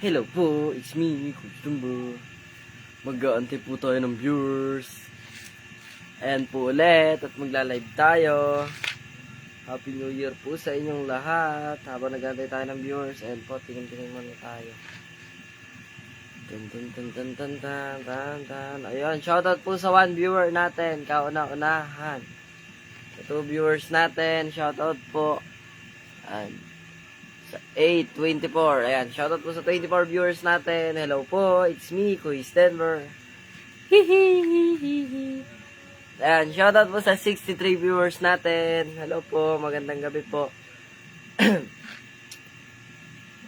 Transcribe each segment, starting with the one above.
Hello po, it's me, Coach Dumbo. Mag-aantay po tayo ng viewers. Ayan po ulit at magla-live tayo. Happy New Year po sa inyong lahat. Habang nag-aantay tayo ng viewers, ayan po, tingin-tingin muna tayo. Dun, dun, dun, dun, dun, dun, dun, dun. Ayan, shoutout po sa one viewer natin, kauna-unahan. Ito viewers natin, shoutout po. Ayan. Sa 824. Ayan, shoutout po sa 24 viewers natin. Hello po, it's me, Kuya Denver. Hihihihihi. Ayan, shoutout po sa 63 viewers natin. Hello po, magandang gabi po.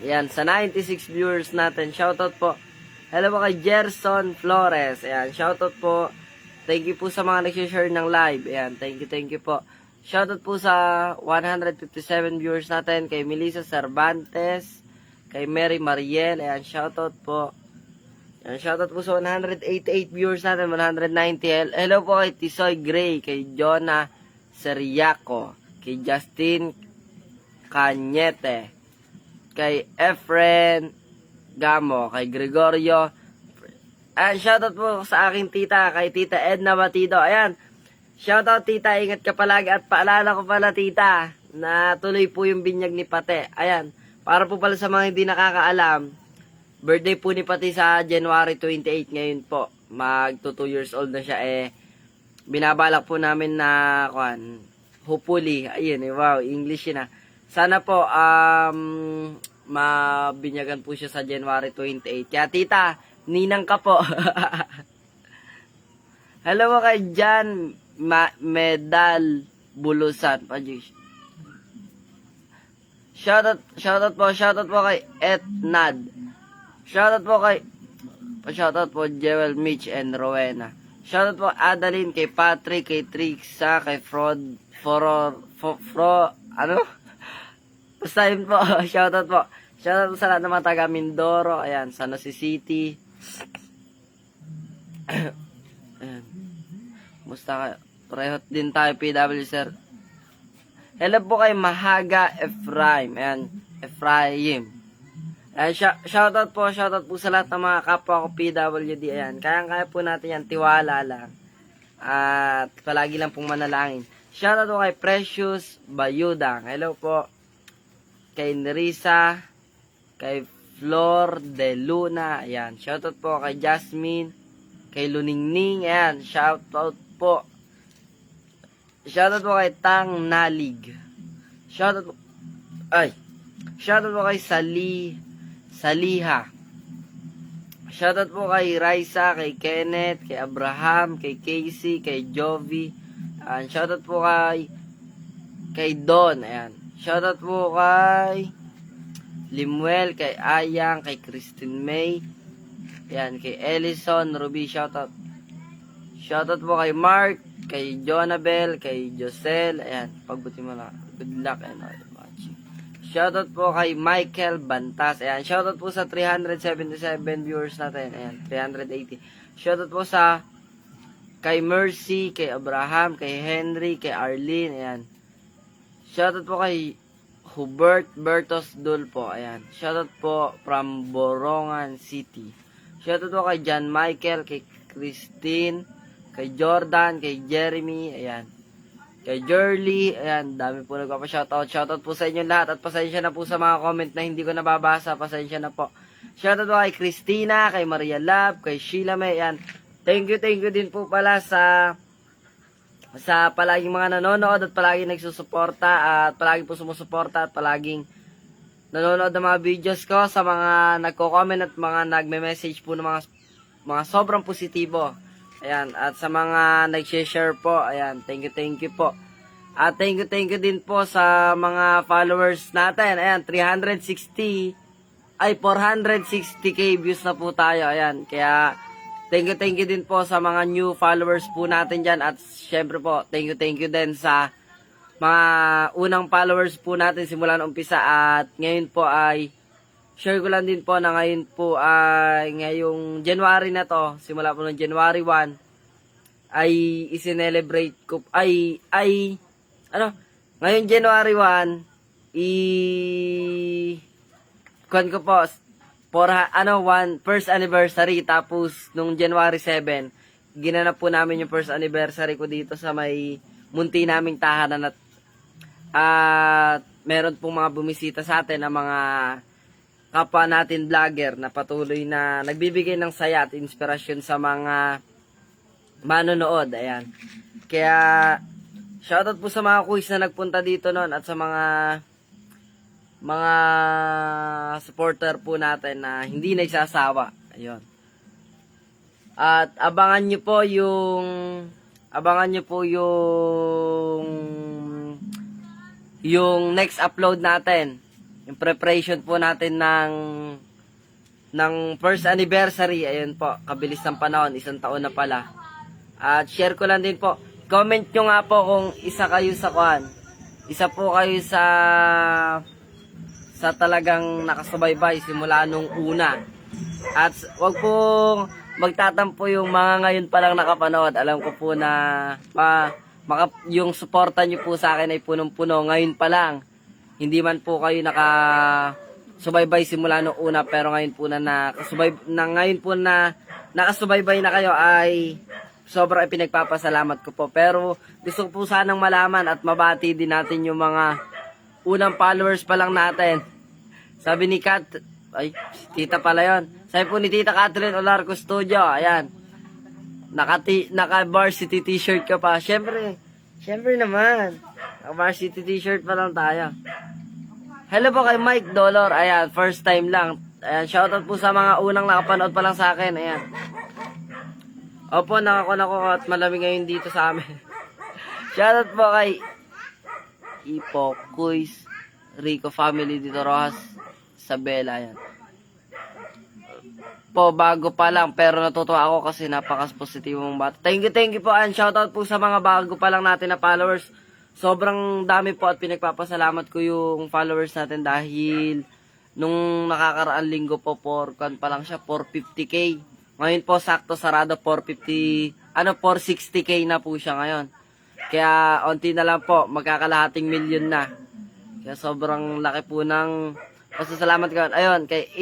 Ayan, sa 96 viewers natin, shoutout po. Hello po kay Gerson Flores. Ayan, shoutout po. Thank you po sa mga nag-share ng live. Ayan, thank you po. Shoutout po sa 157 viewers natin, kay Melissa Cervantes, kay Mary Mariel, ayan, shoutout po. Ayan, shoutout po sa 188 viewers natin, 190. Hello po kay Tisoy Gray, kay Jonah Seriaco, kay Justin Cañete, kay Efren Gamo, kay Gregorio. Ayan, shoutout po sa aking tita, kay Tita Edna Batido. Ayan, shoutout tita, ingat ka palagi at paalala ko pala tita na tuloy po yung binyag ni Pate. Ayan, para po pala sa mga hindi nakakaalam, birthday po ni Pate sa January 28 ngayon po. Magto 2 years old na siya binabalak po namin na hopefully, ayun wow, English yun sana po mabinyagan po siya sa January 28. Kaya tita, ninang ka po. Hello mo kay Jan Medal Bulusan. Shoutout po kay Etnad. Shoutout po Jewel, Mitch and Rowena. Shoutout po Adeline, kay Patrick, kay Trixa, kay basta yun po. Shoutout po sa lahat ng mga taga Mindoro. Ayan, San Jose City. Ayan. Musta ka? Parehot din tayo, PW sir. Hello po kay Mahaga Ephraim. Ayan, Ephraim. Ayan, shoutout po sa lahat ng mga kapwa ko PWD. Ayan, kaya po natin yan, tiwala lang. At palagi lang pong manalangin. Shoutout po kay Precious Bayudang. Hello po kay Nerissa, kay Flor de Luna. Ayan, shoutout po kay Jasmine, kay Luningning. Ayan, shoutout po. Shoutout po kay Tang Nalig. Shoutout po kay Saliha. Shoutout po kay Raisa, kay Kenneth, kay Abraham, kay Casey, kay Jovi. Ayan, shoutout po kay Don. Ayan. Shoutout po kay Limuel, kay Ayang, kay Christine May. Ayan, kay Ellison Ruby, shoutout. Shoutout po kay Mark, kay Jonabel, kay Josel. Ayan, pagbuti mo na. Good luck and all watching. Shoutout po kay Michael Bantas. Ayan, shoutout po sa 377 viewers natin. Ayan, 380. Shoutout po sa kay Mercy, kay Abraham, kay Henry, kay Arlene. Ayan. Shoutout po kay Hubert Bertos Dulpo. Ayan. Shoutout po from Borongan City. Shoutout po kay John Michael, kay Christine, kay Jordan, kay Jeremy, ayan. Kay Jerly, ayan, dami po nagpapa-shoutout. Shoutout po sa inyo lahat at pasensya na po sa mga comment na hindi ko nababasa. Pasensya na po. Shoutout po kay Christina, kay Maria Love, kay Sheila May, ayan. Thank you din po pala sa palaging mga nanonood at palaging nagsusuporta at palaging po sumusuporta at palaging nanonood ng mga videos ko, sa mga nagko-comment at mga nagme-message po ng mga sobrang positibo. Ayan, at sa mga nag-share po, ayan, thank you po. At thank you din po sa mga followers natin. Ayan, 460k views na po tayo. Ayan, kaya thank you din po sa mga new followers po natin dyan. At syempre po, thank you din sa mga unang followers po natin simula ng umpisa. At ngayon po ay share ko lang din po na ngayon po ay ngayong January na to, simula po ng January 1 ay i-celebrate ko ngayong January 1 kuhan ko po first anniversary. Tapos, nung January 7, ginanap po namin yung first anniversary ko dito sa may munti naming tahanan at meron pong mga bumisita sa atin na mga kapwa natin vlogger na patuloy na nagbibigay ng saya at inspirasyon sa mga manonood. Ayan. Kaya, shoutout po sa mga quiz na nagpunta dito noon at sa mga supporter po natin na hindi nagsasawa. Ayun. At abangan nyo po yung next upload natin. Yung preparation po natin ng first anniversary. Ayun po, kabilis ng panahon, 1 taon na pala. At share ko lang din po. Comment nyo nga po kung isa po kayo sa talagang nakasubaybay simula nung una. At wag pong magtatampo yung mga ngayon pa lang nakapanood. Alam ko po na yung suporta nyo po sa akin ay punong-puno ngayon pa lang. Hindi man po kayo nakasubaybay simula nung una, pero ngayon po nakasubaybay na kayo ay sobrang pinagpapasalamat ko po. Pero gusto ko po sanang malaman at mabati din natin yung mga unang followers pa lang natin. Sabi ni Kat, ay, tita pala yun. Sabi po ni Tita Catherine Olarco Studio, ayan. Naka-varsity t-shirt ka pa. Syempre naman. Naka-varsity t-shirt pa lang tayo. Hello po kay Mike Dolor. Ayan, first time lang. Ayan, shoutout po sa mga unang nakapanood pa lang sa akin. Ayan. Opo, nakakunako at malamig ngayon dito sa amin. Shoutout po kay Ipo, Kuis, Rico Family dito Rojas, Isabela. Ayan. Po, bago pa lang, pero natutuwa ako kasi napakas-positibong bata. Thank you po, and shoutout po sa mga bago pa lang natin na followers. Sobrang dami po at pinagpapasalamat ko yung followers natin dahil nung nakakaraang linggo po, pa lang siya, 450k. Ngayon po, sakto sarado, 460k na po siya ngayon. Kaya, onti na lang po, magkakalahating milyon na. Kaya sobrang laki po ng pasasalamat ko. Ayun, kay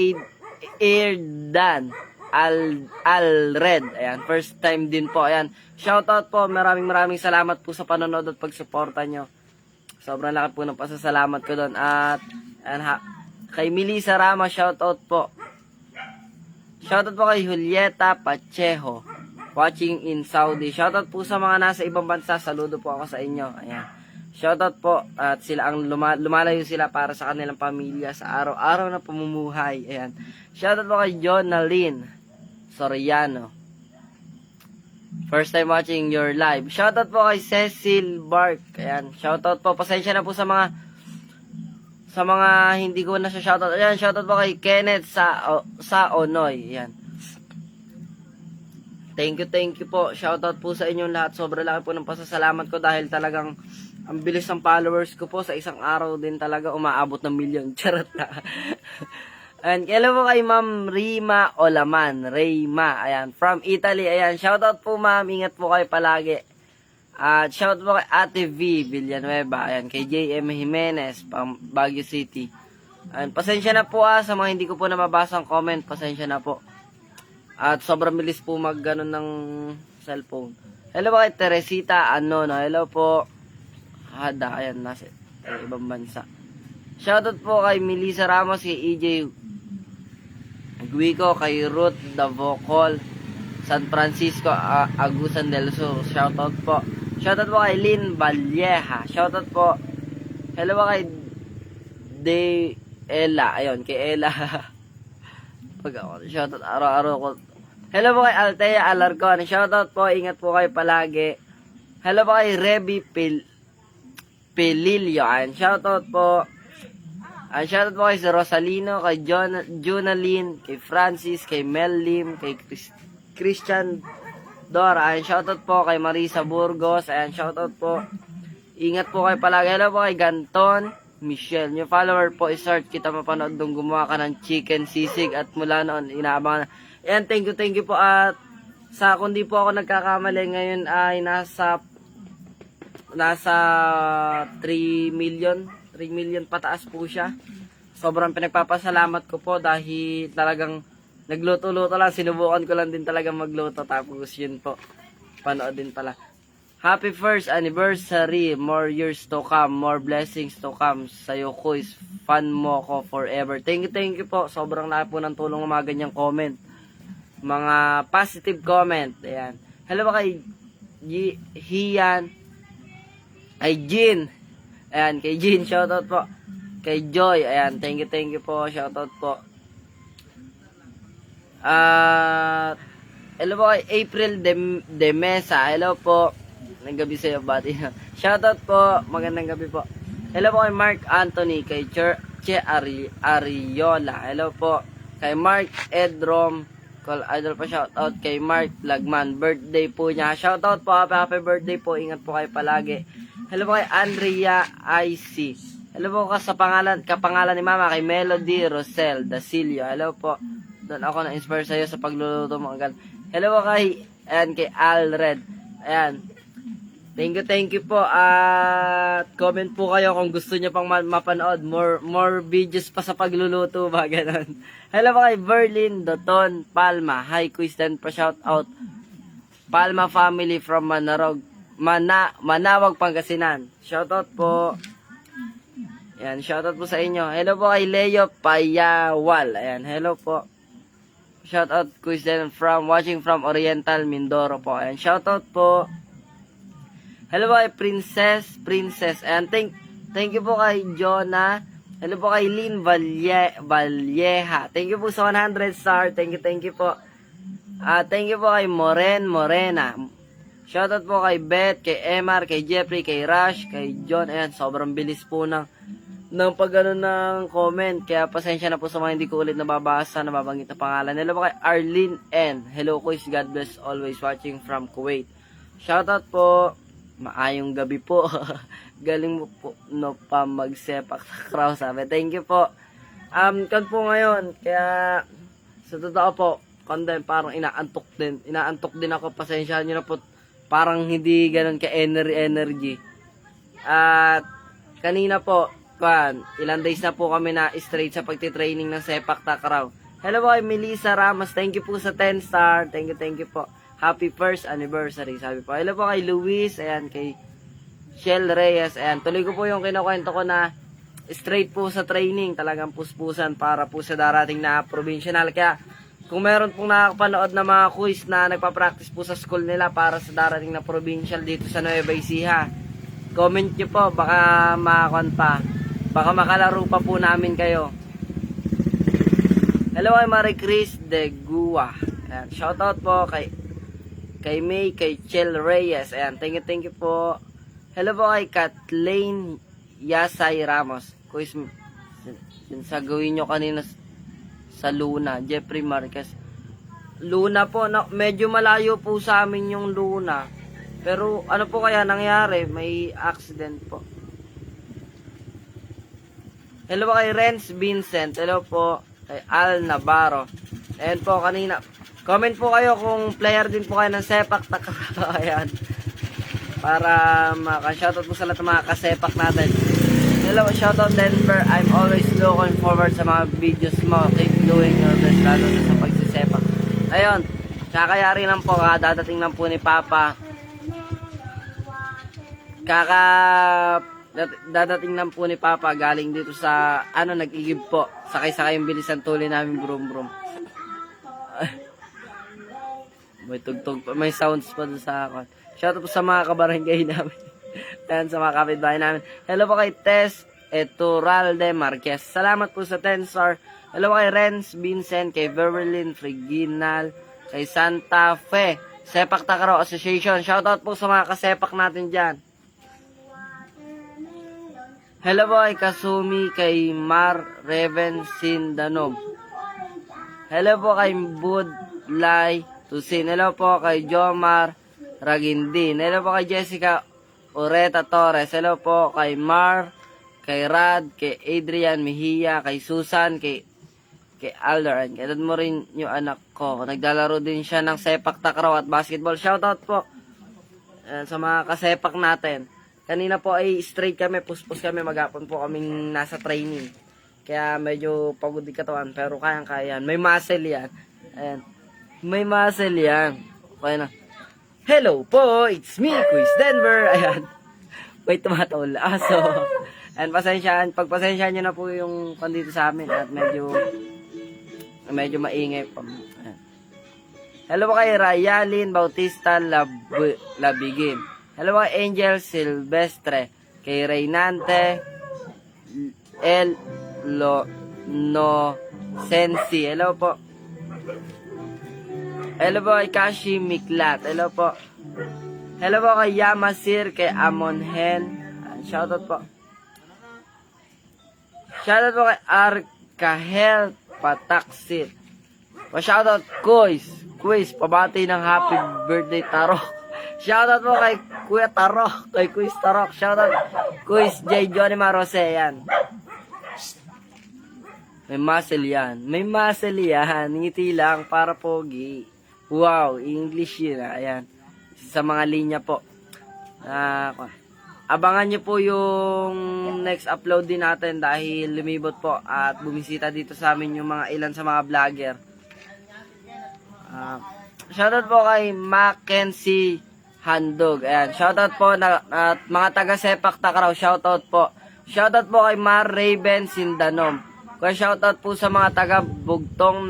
Airdan Alred. Ayan, first time din po. Ayan, shoutout po. Maraming salamat po sa panonood at pagsuporta nyo. Sobrang laki po ng pasasalamat ko doon. At ayan, kay Melissa Rama, shoutout po. Shoutout po kay Julieta Pacheco, watching in Saudi. Shoutout po sa mga nasa ibang bansa. Saludo po ako sa inyo. Ayan. Shoutout po at sila ang lumalayo sila para sa kanilang pamilya sa araw-araw na pamumuhay. Ayan. Shoutout po kay Jonaline Soriano. First time watching your live. Shoutout po kay Cecil Bark. Ayan. Shoutout po. Pasensya na po sa mga hindi ko na siya shoutout. Ayan. Shoutout po kay Kenneth sa Onoy. Ayan. Thank you po. Shoutout po sa inyong lahat. Sobrang laki po ng pasasalamat ko dahil talagang ang bilis ng followers ko po. Sa isang araw din talaga umaabot ng milyon. Charot na. Ayan, hello po kay Ma'am Rima Olaman. Ayan, from Italy. Ayan, shoutout po ma'am. Ingat po kayo palagi. At shoutout po kay Ate V Villanueva. Ayan, kay JM Jimenez, Baguio City. Ayan, pasensya na po sa mga hindi ko po nababasa ang comment. Pasensya na po. At sobrang bilis po mag-ganon ng cellphone. Hello po kay Teresita Anono. Hello po. Hada, ayan, nasa ibang bansa. Shoutout po kay Melissa Ramos, kay EJ Guico, kay Ruth Davocol, San Francisco, Agusan del Sur. Shoutout po. Shoutout po kay Lynn Valleja. Shoutout po. Hello po kay De Ella. Ayun, kay Ella. Shoutout araw-araw ko. Hello po kay Altea Alarcon. Shoutout po. Ingat po kayo palagi. Hello po kay Rebi Pelilio. Ayun, shoutout po. Shoutout po kay Rosalino, kay Jonaline, kay Francis, kay Mel Lim, kay Christian Dora. Ayan, shoutout po kay Marisa Burgos. Ayan, shoutout po. Ingat po kayo palagi. Hello po kay Ganton Michelle. Yung follower po, i-search kita mapanood nung gumawa ka ng chicken sisig at mula noon, inaabangan. Ayan, thank you po. At kung di po ako nagkakamali, ngayon ay nasa 3 million pataas po siya sobrang pinagpapasalamat ko po dahil talagang nagluto-luto lang. Sinubukan ko lang din talaga magluto. Tapos yun po, panood din pala. Happy first anniversary. More years to come. More blessings to come. Sa'yo, Kuis. Fan mo ko forever. Thank you po. Sobrang laki po ng tulong ng mga ganyang comment. Mga positive comment. Ayan. Hello ba kay Hian? Ay, Jean. Ayan, kay Jean. Shoutout po. Kay Joy. Ayan, thank you po. Shoutout po. Hello po kay April de Mesa. Hello po. Magandang gabi sa'yo, buddy. Shoutout po. Magandang gabi po. Hello po kay Mark Anthony. Kay Che Ariola. Hello po. Kay Mark Edrom. Call idol pa, shoutout. Kay Mark Lagman. Birthday po niya. Shoutout po. Happy birthday po. Ingat po kayo palagi. Hello po kay Andrea IC. Hello po sa kapangalan ni Mama. Kay Melody Rosel Dasilio. Hello po. Doon ako na-inspire sa'yo sa pagluluto mo. Hello po kay Alred. Ayan. Thank you po. At comment po kayo kung gusto niyo pang mapanood. More videos pa sa pagluluto ba, ganun. Hello po kay Berlin Doton Palma. Hi, Kuisten pa shout out. Palma family from Manawag, Pangasinan. Shout out po. Ayan, shout out po sa inyo. Hello po kay Leo Payawal. Ayan, hello po. Shout out Kuisten watching from Oriental Mindoro po. Ayan, shout out po. Hello po kay Princess. And thank you po kay Jonah. Hello po kay Lynn Valleja. Thank you po sa 100 star. Thank you po. Thank you po kay Morena. Shoutout po kay Beth, kay Emar, kay Jeffrey, kay Rush, kay John. Ayan, sobrang bilis po ng pag-ano ng comment. Kaya pasensya na po sa mga hindi ko ulit nababasa, nababanggit na pangalan. Hello po kay Arlene N. Hello Kuis, God bless always watching from Kuwait. Shoutout po. Maayong gabi po. Galing mo po no pa magsepak takraw, sabi. Thank you po. Kan po ngayon, kaya sa totoo po, kanda parang inaantok din ako. Pasensyahan niyo na po. Parang hindi ganoon ka energy. At kanina po, ilang days na po kami na straight sa pagtitraining ng sepak takraw. Hello po kay Melissa Ramos. Thank you po sa 10 star. Thank you po. Happy first anniversary, sabi po. Hello po kay Luis, ayan, kay Shell Reyes, ayan. Tuloy ko po yung kinukwento ko na straight po sa training, talagang puspusan para po sa darating na provincial. Kaya, kung meron pong nakakapanood na mga quiz na nagpa-practice po sa school nila para sa darating na provincial dito sa Nueva Ecija, comment nyo po, baka baka makalaro pa po namin kayo. Hello kay Marie Chris de Gua, ayan. Shoutout po kay May, kay Chel Reyes. Ayan, thank you po. Hello po kay Kathleen Yasay Ramos. Kuis, yung sa gawin nyo kanina sa Luna. Jeffrey Marquez. Luna po, medyo malayo po sa amin yung Luna. Pero ano po kaya nangyari? May accident po. Hello po kay Renz Vincent. Hello po kay Al Navarro. Ayan po, kanina. Comment po kayo kung player din po kayo ng sepak takraw. Ayan. Para maka-shoutout po sa lahat ng mga kasepak natin. Hello, shoutout Denver. I'm always looking forward sa mga videos mo. Keep doing your best, lalo na sa pagsisepak. Ayun. Kakayari lang po. Dadating lang po ni Papa. Dadating lang po ni Papa. Galing dito sa, nag-igib po. Sakay-sakay yung bilisan tuloy namin brum. May tugtog pa, may sounds pa doon sa akin. Shoutout po sa mga kabarangay namin. Ayan, sa mga kapitbahay namin. Hello po kay Tess Eturalde Marquez. Salamat po sa 10 star. Hello po kay Renz Vincent, kay Verlin Friginal, kay Santa Fe Sepak Takraw Association. Shoutout po sa mga kasepak natin dyan. Hello po kay Kasumi, kay Mar Reven Sindanom. Hello po kay Budlay Tusin. Hello po kay Jomar Ragindin. Hello po kay Jessica Oreta Torres. Hello po kay Mar, kay Rad, kay Adrian Mejia, kay Susan, kay Alderan. Kaya mo rin yung anak ko. Naglalaro din siya ng sepak takraw at basketball. Shoutout po sa mga kasepak natin. Kanina po ay straight kami, puspos kami, maghapon po kaming nasa training. Kaya medyo pagod yung katawan, pero kayang-kaya yan. May muscle yan. Ayan. May muscle yan. Okay na. Hello po, it's me, Quiz Denver. Ayan. Wait, tumatol. So, and pagpasensyahan nyo na po yung kandito sa amin at medyo maingay pa. Ayan. Hello po kay Rayalin Bautista Labigin. Hello po kay Angel Silvestre. Kay Reynante Sensi. Hello po. Hello po kay Kashi Miklat. Hello po. Hello po kay Yamasir, kay Amonhen. Shoutout po. Shoutout po kay Arkahel Pataksit. Shoutout Quiz, pabati ng happy birthday Tarok. Shoutout po kay Kuya Tarok, kay Quiz Tarok. Shoutout Quiz J. Johnny Marose, yan. May muscle yan. May muscle yan. Ngiti lang para pogi. Wow, English yun. Ayan. Sa mga linya po. Abangan nyo po yung next upload din natin dahil lumibot po at bumisita dito sa amin yung mga ilan sa mga vlogger. Shoutout po kay Mackenzie Handog. Ayan. Shoutout po at mga taga Sepak Takraw. Shoutout po. Shoutout po kay Mar Raven Sindanom. Kaya shoutout po sa mga taga Bugtong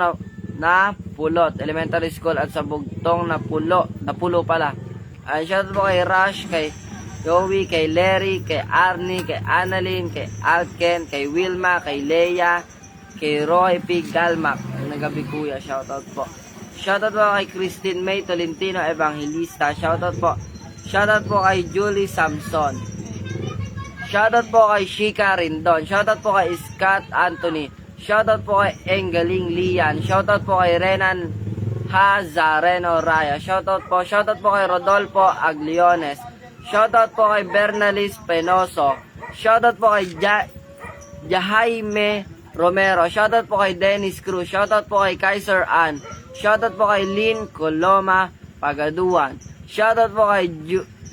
na Pulot Elementary School at sa Bugtong na Pulo pala. Shoutout po kay Rush, kay Joey, kay Larry, kay Arnie, kay Annalyn, kay Alken, kay Wilma, kay Leia, kay Roy P. Galmac. Nagabi kuya, shoutout po. Shoutout po kay Christine May Tolentino Evangelista. Shoutout po. Shoutout po kay Julie Samson. Shoutout po kay Shika Rindon. Shoutout po kay Scott Anthony. Shoutout po kay Engaling Lian. Shoutout po kay Renan Hazareno Raya. Shoutout po kay Rodolfo Agliones. Shoutout po kay Bernalis Penoso. Shoutout po kay Jaime Romero. Shoutout po kay Dennis Cruz. Shoutout po kay Kaiser Ann. Shoutout po kay Lynn Coloma Pagaduan. Shoutout po kay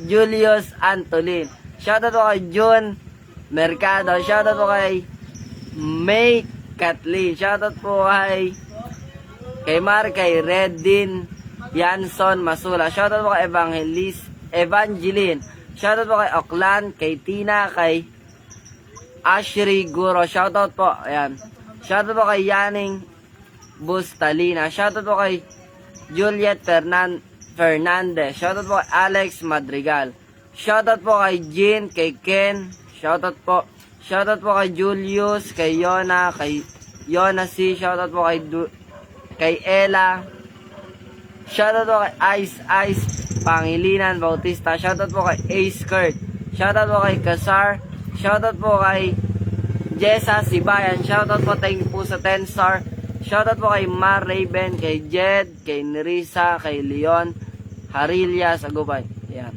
Julius Antolin. Shoutout po kay June Mercado. Shoutout po kay May Kathleen. Shoutout po kay Mar, kay Redin Yanson Masula. Shoutout po kay Evangeline. Shoutout po kay Oklan, kay Tina, kay Ashri Guro. Shoutout po. Ayan. Shoutout po kay Yaning Bustalina. Shoutout po kay Juliet Fernandez. Shoutout po kay Alex Madrigal. Shoutout po kay Jean, kay Ken. Shoutout po. Shoutout po kay Julius, kay Yona, kay Yona C. Shoutout po kay Ella. Shoutout po kay Ice Pangilinan Bautista. Shoutout po kay Ace Kurt. Shoutout po kay Kasar. Shoutout po kay Jessa Sibayan. Shoutout po, thank you po sa 10 star. Shoutout po kay Mar Raven, kay Jed, kay Nerissa, kay Leon Harilya sa Gubay. Ayan.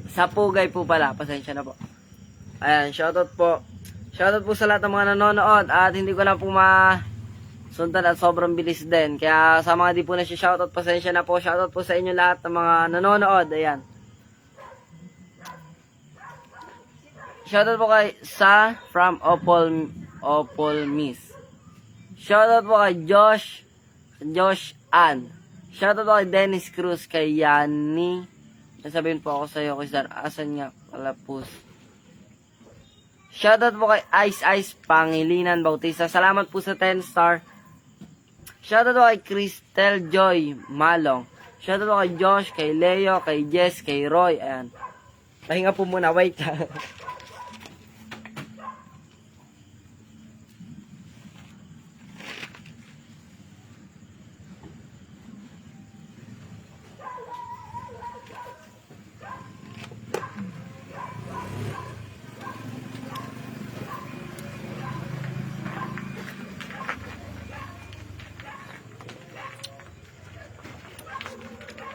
Sa Pugay po pala, pasensya na po. Ayan, shoutout po. Shoutout po sa lahat ng mga nanonood at hindi ko na po sundan at sobrang bilis din. Kaya sa mga di po na siya shoutout, pasensya na po. Shoutout po sa inyo lahat ng mga nanonood. Ayan. Shoutout po kay from Opol Miss. Shoutout po kay Josh Ann. Shoutout po kay Dennis Cruz, kay Yani. Nasabihin po ako sa iyo, Quiz Dar, asan nga kalapus. Shoutout po kay Ice Pangilinan Bautista. Salamat po sa 10 star. Shoutout po kay Cristel Joy Malong. Shoutout po kay Josh, kay Leo, kay Jess, kay Roy. Ayan. Pahinga po muna, wait.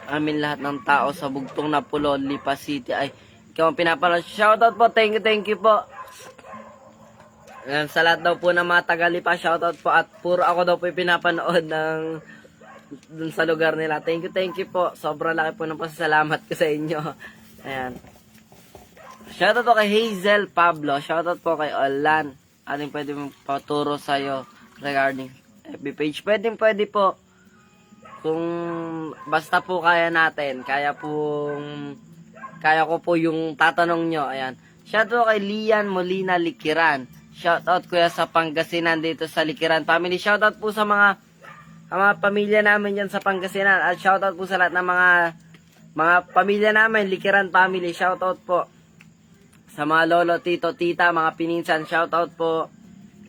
Amin lahat ng tao sa Bugtong na Pulo, Lipa City ay ikaw ang pinapanood. Shoutout po, thank you po. Sa lahat daw po ng mga taga-Lipa, shoutout po, at puro ako daw po yung pinapanood dun sa lugar nila. Thank you po. Sobrang laki po ng pasasalamat ko sa inyo. Ayan. Shoutout po kay Hazel Pablo. Shoutout po kay Olan aling pwede paturo sa'yo regarding FB page. Pwede po. Kung basta po kaya natin, kaya ko po yung tatanong nyo. Ayan. Shoutout kay Lian Molina Likiran. Shoutout kuya sa Pangasinan dito sa Likiran family. Shoutout po sa mga pamilya namin dyan sa Pangasinan. At shoutout po sa lahat ng mga pamilya namin, Likiran family. Shoutout po sa mga lolo, tito, tita, mga pininsan. Shoutout po.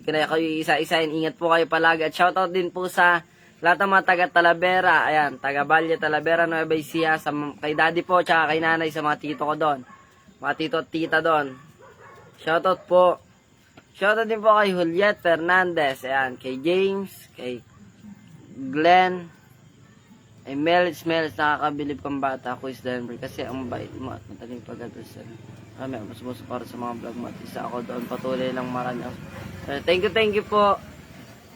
Kaya kayo isa-isain. Ingat po kayo palagi. At shoutout din po sa lahat ng mga taga Talavera. Ayan, taga Valle, Talavera, Nueva Ecija. Kay daddy po, tsaka kay nanay, sa mga tito ko doon. Mga tito at tita doon. Shoutout po. Shoutout din po kay Juliet Fernandez. Ayan, kay James, kay Glenn, Melis, nakakabilib kang bata, Quiz Denver. Kasi ang bait mo at mataling pag-address. Kami, mas para sa mga vlog mo. At isa ako doon, patuloy lang marami. Thank you po.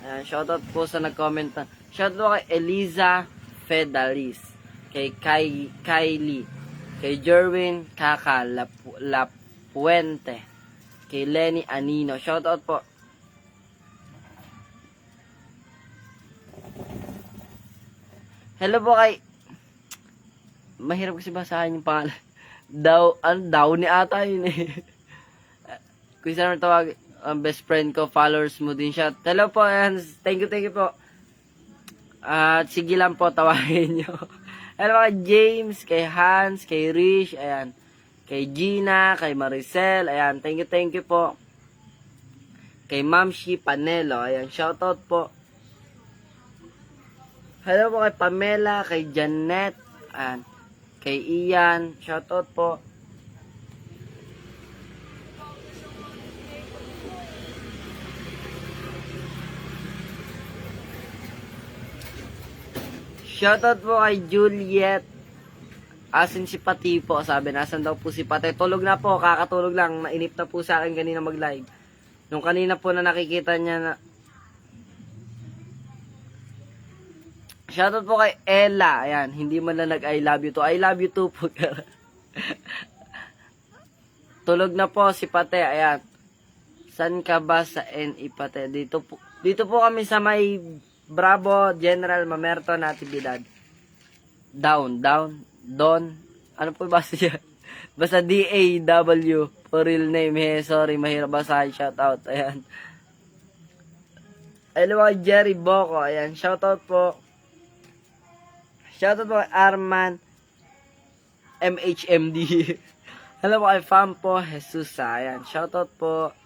Ayan, shoutout po sa nag-comment. Shoutout kay Eliza Fedalis, kay Kylie, kay Jerwin Kaka Lapuente, kay Lenny Anino. Shoutout po. Hello po kay... Mahirap kasi basahin yung pangalan. Daw ni ata yun eh. Kung saan tawag, best friend ko, followers mo din siya. Hello po, and thank you po. At sige lang po, tawagin nyo. Hello kay James, kay Hans, kay Rich, ayan. Kay Gina, kay Maricel, ayan. Thank you po. Kay Mamshi Panelo, ayan. Shoutout po. Hello po kay Pamela, kay Janet, ayan. Kay Ian, shoutout po. Shoutout po kay Juliet. Asin si Pati po, sabi, nasan daw po si Pati. Tulog na po, kakatulog lang. Nainip na po sa akin kanina mag-live. Nung kanina po na nakikita niya na... Shoutout po kay Ella. Ayan, hindi man lang nag-I love you to. I love you too po. Tulog na po si Pate. Ayan. San ka ba sa NE Pate? Dito po kami sa may Bravo, General Mamerto, Natividad. Down. Ano po ba siya? Basta DAW for real name. Hey, sorry, mahirap basahin. Shoutout. Ayan. Hello kay Jerry Boco. Ayan, shoutout po. Shoutout po kay Arman MHMD. Hello po kay Fampo Jesus. Ayan, shoutout po.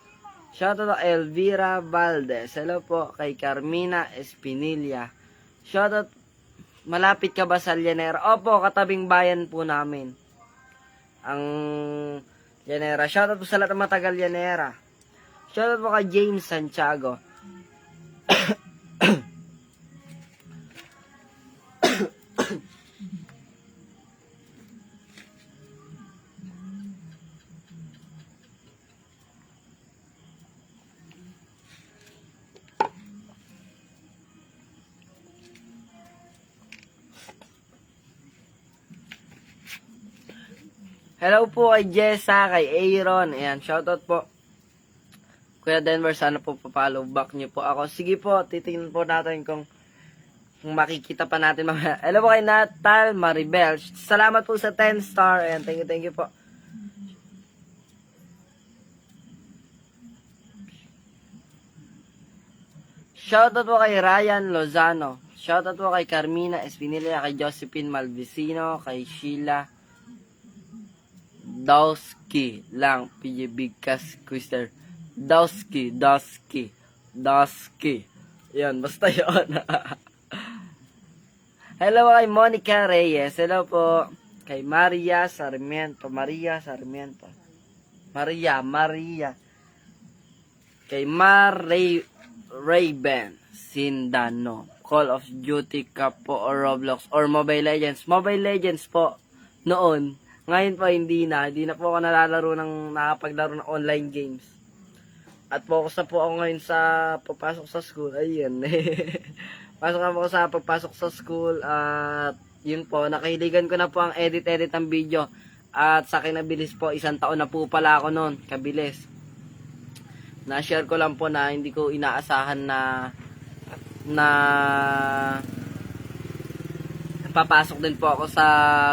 Shoutout kay Elvira Valdez. Hello po kay Carmina Espinilla. Shoutout, malapit ka ba sa Llanera? Opo, katabing bayan po namin. Ang Llanera. Shoutout po sa lahat ng matagal Llanera. Shoutout po kay James Santiago. Hello po kay Jessa, kay Aaron. Ayan, shoutout po. Kuya Denver, sana po pa-follow back niyo po ako. Sige po, titingnan po natin kung makikita pa natin mga... Hello po kay Natal Maribel. Salamat po sa 10 star. Ayan, thank you po. Shoutout po kay Ryan Lozano. Shoutout po kay Carmina Espinilla, kay Josephine Malvicino, kay Sheila Dawski lang, PJ Bigkas Quister. Dawski. Yan, basta yun. Hello kay Monica Reyes. Hello po kay Maria Sarmiento. Kay Raven Sindano. Call of Duty Cup po or Roblox or Mobile Legends. Mobile Legends po noon. Ngayon po hindi na po ako nakapaglaro ng online games. At focus na po ako ngayon sa pagpasok sa school. Ayun. Pasok na po ako sa pagpasok sa school. At yun po, nakahiligan ko na po ang edit ng video. At sa akin nabilis po, 1 taon na po pala ako noon. Kabilis. Na-share ko lang po na hindi ko inaasahan na papasok din po ako sa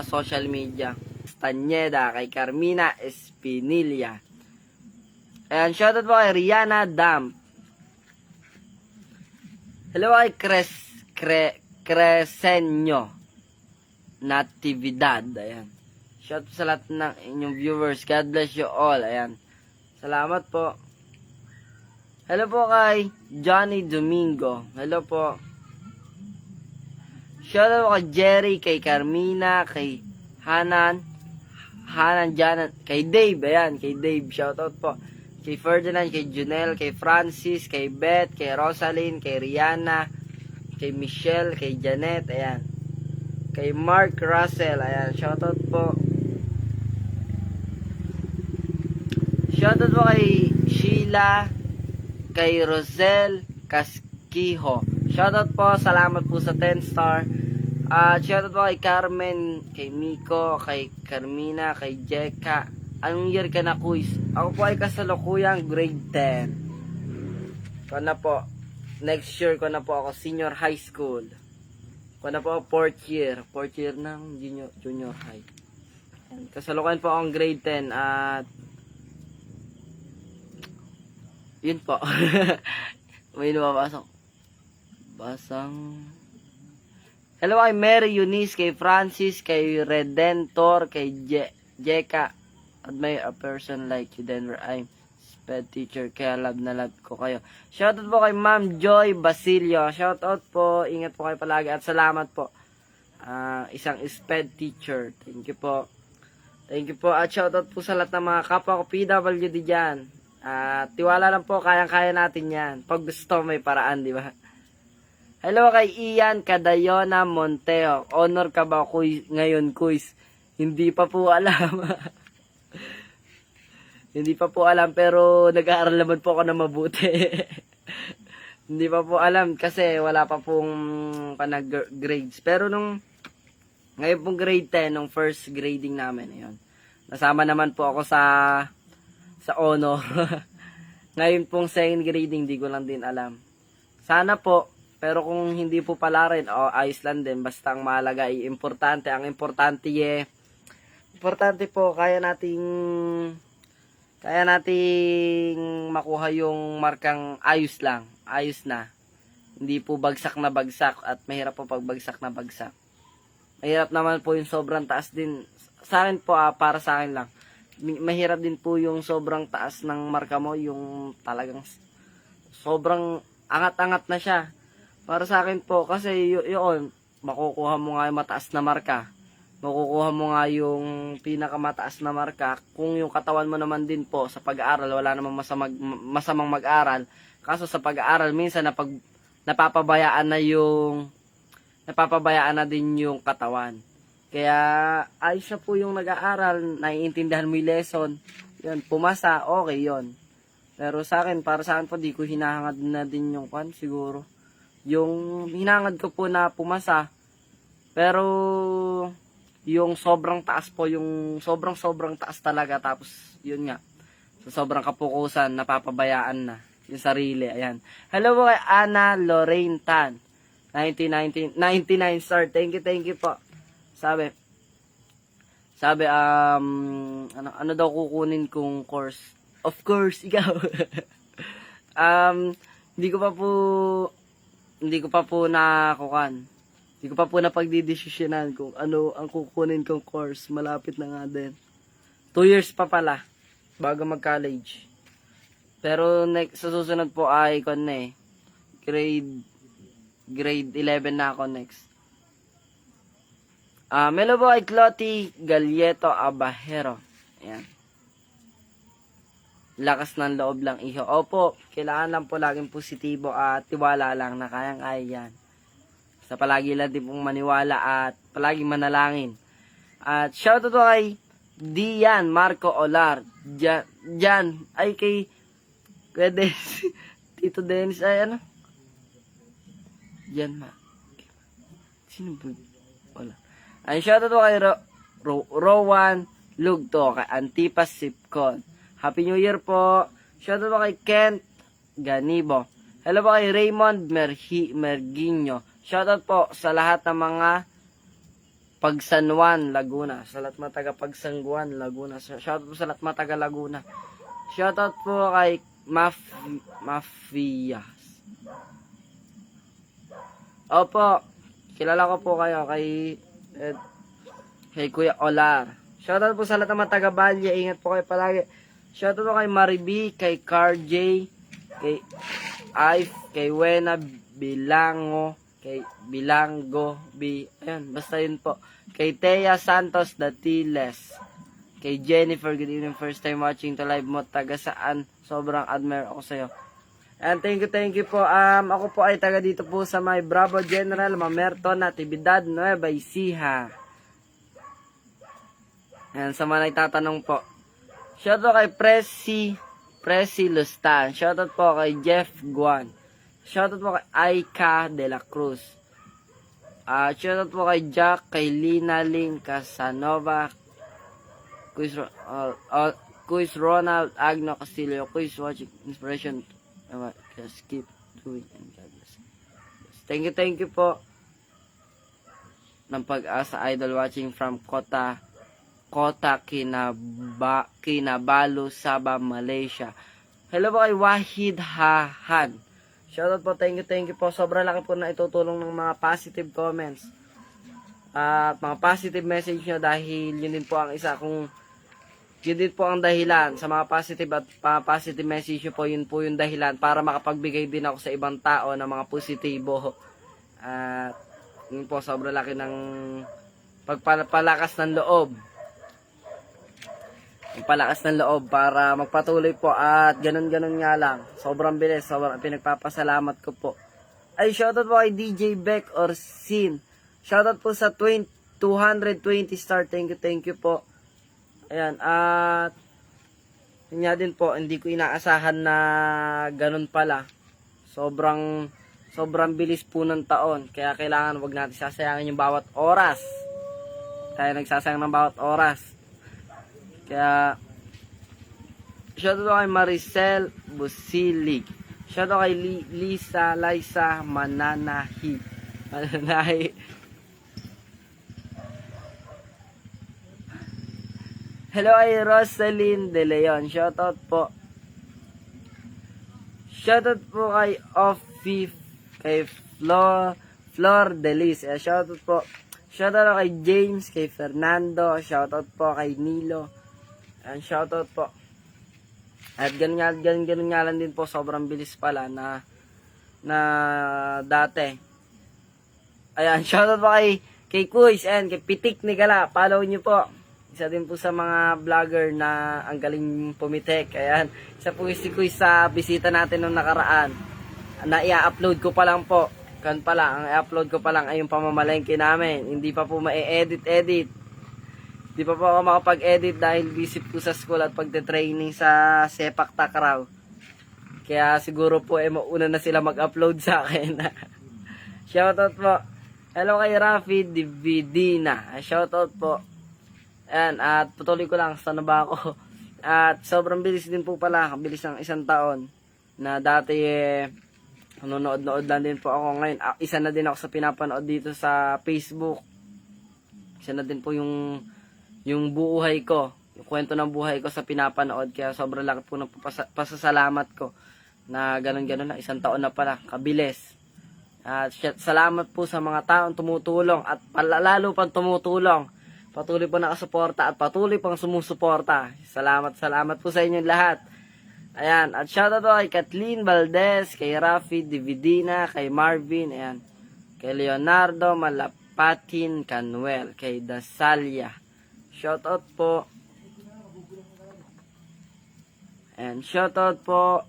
social media. Tanyeda, kay Carmina Espinilla. Ayan, shoutout po kay Rihanna Dam. Hello kay Crescenio Natividad. Ayan. Shout sa lahat ng inyong viewers. God bless you all. Ayan. Salamat po. Hello po kay Johnny Domingo. Hello po. Shout out kay Jerry, kay Carmina, kay Hanan, Janan, kay Dave. Ayan, kay Dave. Shout out po. Kay Ferdinand, kay Junel, kay Francis, kay Beth, kay Rosaline, kay Rihanna, kay Michelle, kay Janet. Ayan. Kay Mark Russell. Ayan, shout out po. Shout out po kay Sheila, kay Rosel Casquijo. Shoutout po, salamat po sa 10 star. Shoutout po kay Carmen, kay Miko, kay Carmina, kay Jeka. Anong year ka na, quiz? Ako po ay kasalukuyang grade 10. Ko na po. Next year ko na po ako senior high school. Ko na po 4th year. 4th year ng junior high. Kasalukuyan po akong grade 10 at yun po. May lumabasok. Hello kay Mary Eunice, kay Francis, kay Redentor, kay Jeka. Admire a person like you, Denver. I'm sped teacher, kaya love na love ko kayo. Shoutout po kay Ma'am Joy Basilio. Shoutout po, ingat po kayo palagi at salamat po. Isang sped teacher. Thank you po. Thank you po at shoutout po sa lahat ng mga kapwa ko PWD dyan. Tiwala lang po, kayang-kaya natin yan. Pag gusto, may paraan, di ba? Hello kay Ian Cadayona Monteo. Honor ka ba ngayon, quiz? Hindi pa po alam. Hindi pa po alam, pero nag-aaral naman po ako na mabuti. Hindi pa po alam kasi wala pa pong grades. Pero ngayon pong grade 10, nung first grading namin, ayun. Nasama naman po ako sa honor. Ngayon pong second grading, di ko lang din alam. Sana po, pero kung hindi po pala rin, ayos lang din. Basta ang mahalaga ay importante. Ang importante po, kaya nating makuha yung markang ayos lang. Ayos na. Hindi po bagsak na bagsak at mahirap po pag bagsak na bagsak. Mahirap naman po yung sobrang taas din. Sa akin po, para sa akin lang. Mahirap din po yung sobrang taas ng marka mo, yung talagang sobrang angat-angat na siya. Para sa akin po, kasi yun, makukuha mo nga yung mataas na marka. Makukuha mo nga yung pinakamataas na marka. Kung yung katawan mo naman din po sa pag-aaral, wala namang masamang mag-aral. Kaso sa pag-aaral, minsan napapabayaan na din yung katawan. Kaya ayos na po yung nag-aaral, naiintindihan mo yung lesson, yun, pumasa, okay yun. Pero sa akin, para sa akin po, di ko hinahangad na din yung siguro. Yung hinahangad ko po na pumasa, pero yung sobrang taas po, yung sobrang taas talaga, tapos yun nga, sa sobrang kapukusan, napapabayaan na yung sarili, ayan. Hello po kay Ana Lorraine Tan, 99 star, thank you po. Sabi, ano daw kukunin kong course? Of course, ikaw. Hindi ko pa po napagdidesisyonan kung ano ang kukunin kong course. Malapit na nga din. 2 years pa pala bago mag-college. Pero sa susunod po ay grade 11 na ako next. Melo po ay Cloti Galieto Abahero. Ayan. Lakas ng loob lang, iho. Opo, kailangan lang po laging positibo at tiwala lang na kayang-kaya yan. Sa palagi lang din pong maniwala at palagi manalangin. At shoutout po kay Dian Marco Olar. Diyan ay kay Tito Dennis ay ano? Diyan Sino po? Wala. Ay shoutout po kay Rowan Lugto, kay Antipas Sipcon. Happy New Year po Shoutout po kay Kent Ganibo. Hello po kay Raymond Merguinho. Shoutout po sa lahat ng mga Pag-San Juan, Laguna. Sa lahat mga taga Pag-San Juan, Laguna. Shoutout po sa lahat mga taga Laguna. Shoutout po kay Mafias. Opo, kilala ko po kayo kay Kuya Olar. Shoutout po sa lahat ng mga taga Balya. Ingat po kayo palagi. Shoutout po kay Mariby, kay Carj, kay Ive, kay Wena Bilango, kay Bilango, ayan, basta yun po. Kay Thea Santos Datiles, kay Jennifer, good evening, first time watching to live mo, taga saan? Sobrang admire ako sa'yo. And thank you po. Ako po ay taga dito po sa may Bravo General, Mamerto, Natividad, Nueva Ecija. Ayan, sa mga nagtatanong po. Shoutout kay Presi Lustan. Shoutout po kay Jeff Guan. Shoutout po kay Aika de la Cruz. Shoutout po kay Jack, kay Lina Ling Casanova, Quiz Ronald Agno Castillo, Quiz watching inspiration. Just keep doing and God bless. Thank you po ng Pag-asa Idol watching from Kota Kinabalu, Sabah, Malaysia. Hello po kay Wahid Hahan. Shoutout po, thank you po. Sobrang laki po na itutulong ng mga positive comments at mga positive message nyo dahil yun din po ang isa kung yun din po ang dahilan sa mga positive at positive message nyo po, yun po yung dahilan para makapagbigay din ako sa ibang tao ng mga positibo. At yun po, sobrang laki ng pagpalakas ng loob. Palakas ng loob para magpatuloy po at ganun nga lang. Sobrang bilis, sobrang pinagpapasalamat ko po. Ay, shoutout po kay DJ Beck or Sin. Shoutout po sa 220 star. Thank you po. Ayan, at yun nga din po, hindi ko inaasahan na ganun pala. Sobrang bilis po ng taon. Kaya kailangan wag natin sasayangin yung bawat oras. Tayo nagsasayang ng bawat oras. Kaya, shoutout kay Maricel Busilig. Shoutout kay Liza Mananahi. Hello kay Rosaline De Leon. Shoutout po. Shoutout po kay Offie, kay Flor Delis. Shoutout po. Shoutout kay James, kay Fernando. Shoutout po kay Nilo. And shoutout po. At ganun nga lang din po, sobrang bilis pala na dati. Ayan, shoutout po kay Kuis and kay Pitik Nigala. Follow nyo po. Isa din po sa mga vlogger na ang galing pumitik. Ayan, isa po si Kuis sa bisita natin nung nakaraan. Na i-upload ko pa lang po. Ang i-upload ko pa lang ay yung pamamalengke namin. Hindi pa po ma-edit. Di pa po ako makapag-edit dahil busy po sa school at pagte-training sa Sepak Takraw. Kaya siguro po mauna na sila mag-upload sa akin. Shoutout po. Hello kay Rafi Dividina. Shoutout po. Ayan, at patuloy ko lang. Sana ba ako? At sobrang bilis din po pala. Bilis ng isang taon. Na dati nanonood lang din po ako. Ngayon, isa na din ako sa pinapanood dito sa Facebook. Isa na din po yung buhay ko, yung kwento ng buhay ko sa pinapanood. Kaya sobrang laki po ng pasasalamat ko na ganun na, isang taon na pala, kabilis. At salamat po sa mga taong tumutulong at lalo pang tumutulong, patuloy po nakasuporta at patuloy pang sumusuporta. Salamat po sa inyo lahat. Ayan, at shoutout po kay Kathleen Valdez, kay Rafi Dividina, kay Marvin, ayan, kay Leonardo Malapatin Canuel, kay Dasalia. Shoutout po. And shoutout po.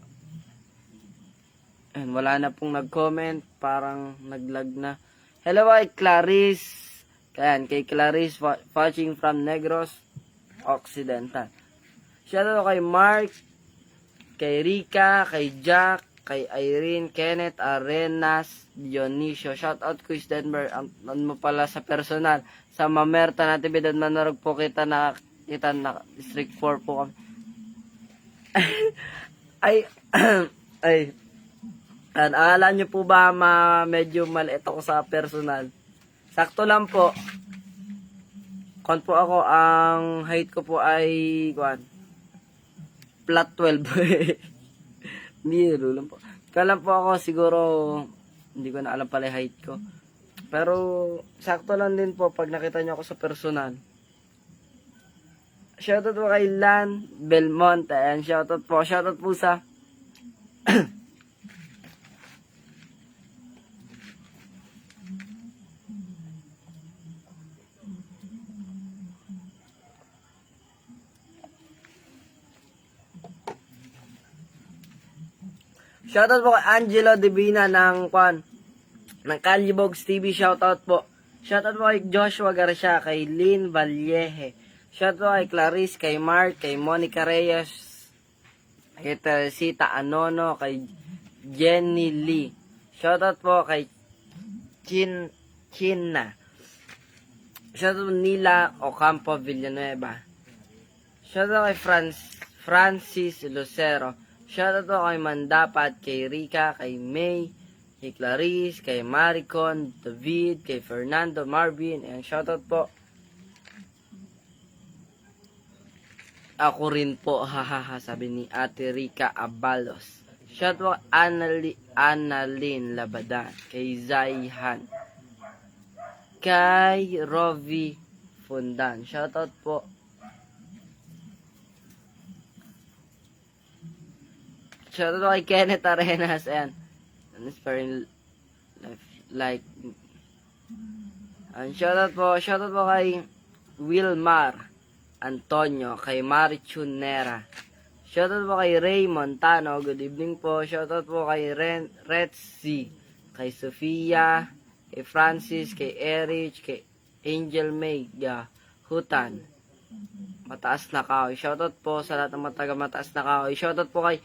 And wala na pong nag-comment. Parang naglag na. Hello kay Clarice. Kay Clarice watching from Negros Occidental. Shoutout kay Mark. Kay Rika. Kay Jack. Kay Irene. Kenneth Arenas Dionisio. Shoutout Quiz Denver. Ano mo pala sa personal. Sa Mamerta Natividad Manarog po kita na District 4 po kami. Ay, ay, akala nyo po ba medyo maliit ako sa personal? Sakto lang po. Po ako, ang height ko po ay, flat 12. Biro lang po. Kaya po ako, siguro, hindi ko na alam pala yung height ko. Pero, sakto lang din po pag nakita nyo ako sa personal. Shoutout po kay Lan Belmonte. And shoutout po sa shoutout po kay Angelo Divina ng Calibogs TV. Shoutout po. Shoutout po kay Joshua Garcia, kay Lynn Valleje. Shoutout po kay Clarice, kay Mark, kay Monica Reyes, kay Teresita Anono, kay Jenny Lee. Shoutout po kay China. Shoutout po Nila Ocampo Villanueva. Shoutout kay Francis Lucero. Shoutout po kay Mandapat, kay Rica, kay May, kay Clarice, kay Maricon, David, kay Fernando Marvin. And shoutout po. Ako rin po, hahaha, sabi ni Ate Rica Abalos. Shoutout po Annalyn Labadan, kay Zayhan, kay Rovi Fundan. Shoutout po. Shoutout po kay Kenneth Arenas. Ayan. Inspiring like. And shoutout po kay Wilmar Antonio, kay Marichun Nera. Shoutout po kay Ray Montano. Good evening po. Shoutout po kay Retzi, kay Sofia, kay Francis, kay Erich, kay Angel May Hutan. Mataas na kahoy. Shoutout po sa lahat ng mataga mataas na kahoy. Shoutout po kay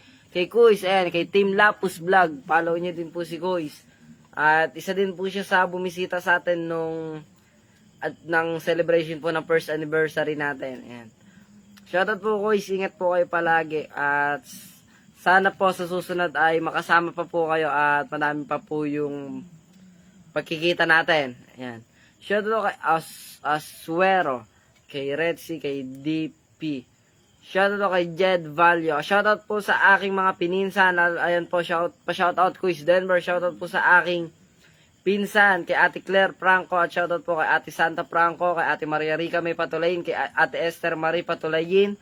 Kuis, ayan, kay Team Lapus Vlog. Follow niyo din po si Kuis. At isa din po siya sa bumisita sa atin ng celebration po ng first anniversary natin. Ayan. Shoutout po Kuis, ingat po kayo palagi. At sana po sa susunod ay makasama pa po kayo at madami pa po yung pagkikita natin. Ayan. Shoutout po kay Aswero, kay Retzi, kay DP. Shoutout po kay Jed Valio. Shoutout po sa aking mga pininsan. Ayan po, shoutout Kuis Denver. Shoutout po sa aking pinsan, kay Ate Claire Franco. At shoutout po kay Ate Santa Franco, kay Ate Maria Rica May Patulayin, kay Ate Esther Marie Patulayin,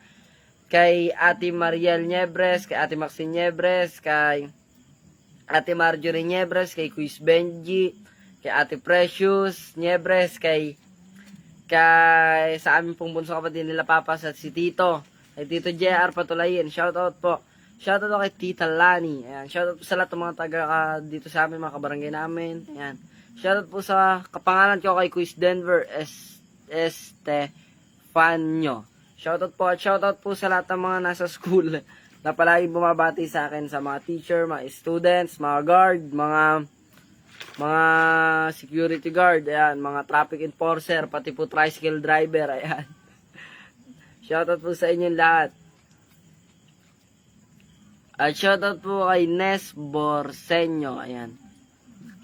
kay Ate Mariel Niebres, kay Ate Maxine Niebres, kay Ate Marjorie Niebres, kay Kuis Benji, kay Ate Precious Niebres, kay sa aming pong bunso kapatid nila Papas at si Tito, kay Tito JR Patulayin. Shoutout po. Shoutout po kay Tita Lani. Ayan. Shoutout po sa lahat ng mga taga dito sa amin, mga kabarangay namin. Ayan. Shoutout po sa kapangalan ko kay Kuis Denver Estefanio. Shoutout po at shoutout po sa lahat ng mga nasa school na palagi bumabati sa akin, sa mga teacher, mga students, mga guard, mga security guard, ayan, mga traffic enforcer, pati po tricycle driver, ayan. Shoutout po sa inyong lahat. At shoutout po kay Nes Borseño. Ayan.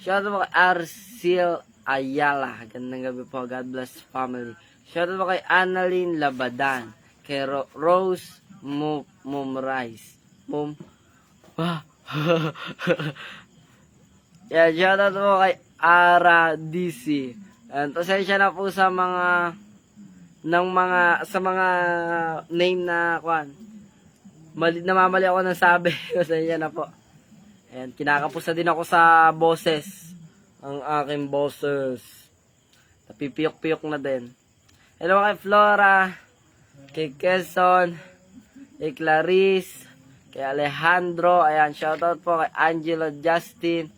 Shoutout po kay Arcel Ayala. Gandang gabi po. God bless family. Shoutout po kay Annalyn Labadan. Kay Rose Mumrais. Yeah, shoutout po kay Ara DC. And pasensya na po sa mga name na namamali ako ng sabi. Kasi yan na po. Ayan, kinakapusa din ako sa boses. Ang aking boses. Napipiyok-piyok na din. Hello kay Flora, kay Quezon, kay Clarice, kay Alejandro. Ayan, shoutout po kay Angelo Justin,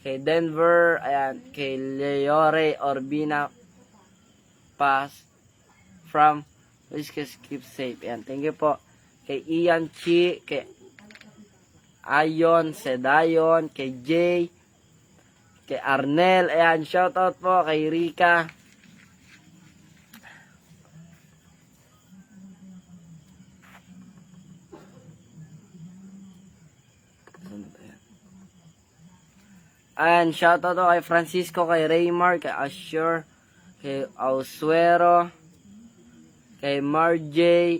kay Denver. Ayan, kay Leore Orbina Pass from Please keep safe. Ayan, thank you po. Kay Ian Chi, kay Ayon Sedayon, kay Jay, kay Arnel. Ayan, shoutout po kay Rica. And shoutout to kay Francisco, kay Raymar, kay Assure, kay Ausuero, kay Marjay.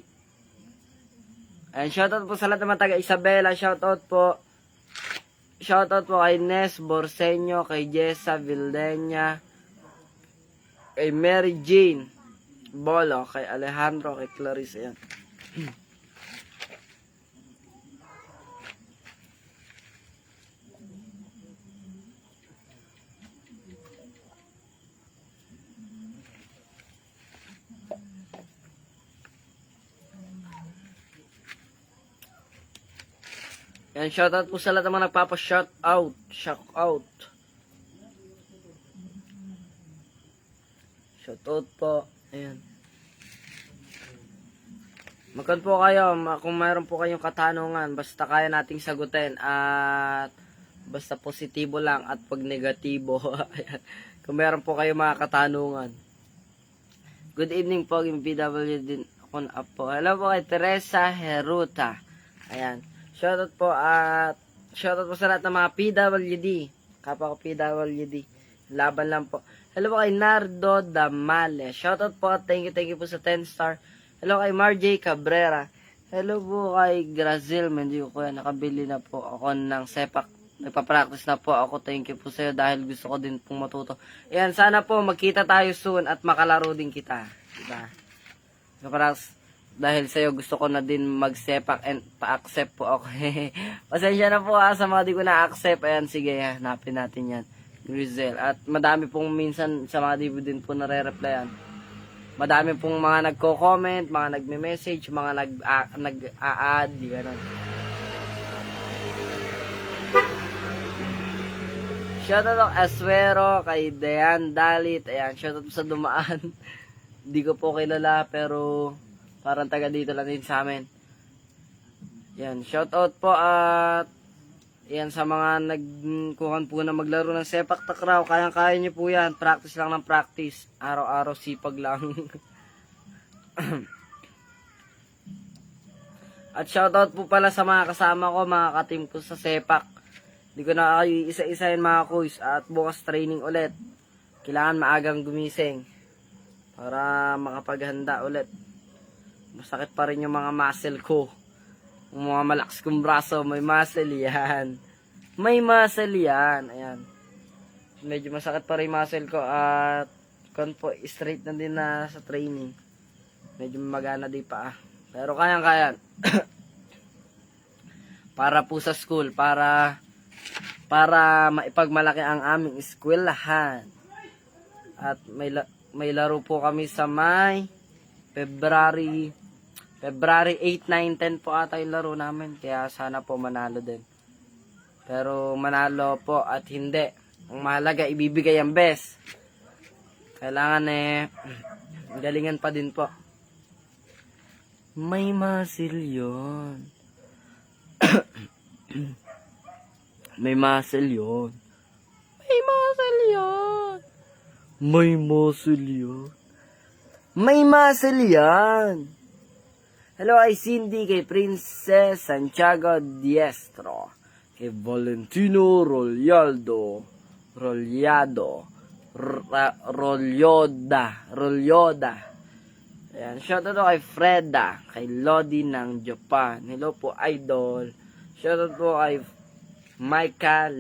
And shoutout po sa lahat ng mga taga Isabela. Shoutout po kay Nes Borseño, kay Jessa Vildenya, kay Mary Jane Bolo, kay Alejandro, kay Clarice. Ayan. Yan, shoutout po sa lahat ng mga nagpapa-shoutout. Shoutout po. Ayan. Magkan po kayo kung mayroon po kayong katanungan, basta kaya nating sagutin at basta positibo lang at pag negatibo. Ayan. Kung mayroon po kayong mga katanungan. Good evening po, yung PW din ako na po. Hello po kay Teresa Heruta. Ayan. Shoutout po at shoutout po sa lahat ng mga PWD. Kapwa ko PWD. Laban lang po. Hello po kay Nardo Damale. Shoutout po at thank you po sa 10 star. Hello kay Marjay Cabrera. Hello po kay Grazil. Hindi ko yan. Nakabili na po ako ng sepak. Nagpa-practice na po ako. Thank you po sa iyo dahil gusto ko din pong matuto. Ayan, sana po magkita tayo soon at makalaro din kita. Diba? Dahil sa'yo gusto ko na din mag-sepak and pa-accept po ako. Pasensya na po sa mga di ko na-accept. Ayan, sige, hanapin natin yan. Grizel. At madami pong minsan sa mga di din po nare-replyan. Madami pong mga nagko-comment, mga nagme-message, mga nag-a-add, gano'n. Shoutout to Aswero, kay Dayan Dalit. Ayan, shoutout sa dumaan. Di ko po kilala pero parang taga dito lang din sa amin. Yan, shoutout po at yan sa mga nagkuhan po na maglaro ng sepak takraw. Kayang-kaya nyo po yan. Practice lang ng practice. Araw-araw sipag lang. At shoutout po pala sa mga kasama ko, mga katim ko sa sepak. Di ko na kayo isa-isahin mga kuys. At bukas training ulit. Kailangan maagang gumising para makapaghanda ulit. Masakit pa rin yung mga muscle ko. Yung mga malakas kong braso, may muscle yan. May muscle yan. Ayan. Medyo masakit pa rin muscle ko at po, straight na din na sa training. Medyo magana din pa. Pero kayang-kaya. Para po sa school, para maipagmalaki ang aming eskwelahan. At may laro po kami sa may February 8, 9, 10 po ata yung laro namin. Kaya sana po manalo din. Pero manalo po at hindi. Ang mahalaga, ibibigay ang best. Kailangan galingan pa din po. May muscle yun. May muscle yun. May muscle yun. May muscle yun. May muscle yan. Hello kay Cindy, kay Princess Santiago Diestro, kay Valentino Rolyoda, ayan, shoutout kay Freda, kay Lodi ng Japan. Hello po, idol. Shoutout po kay Micah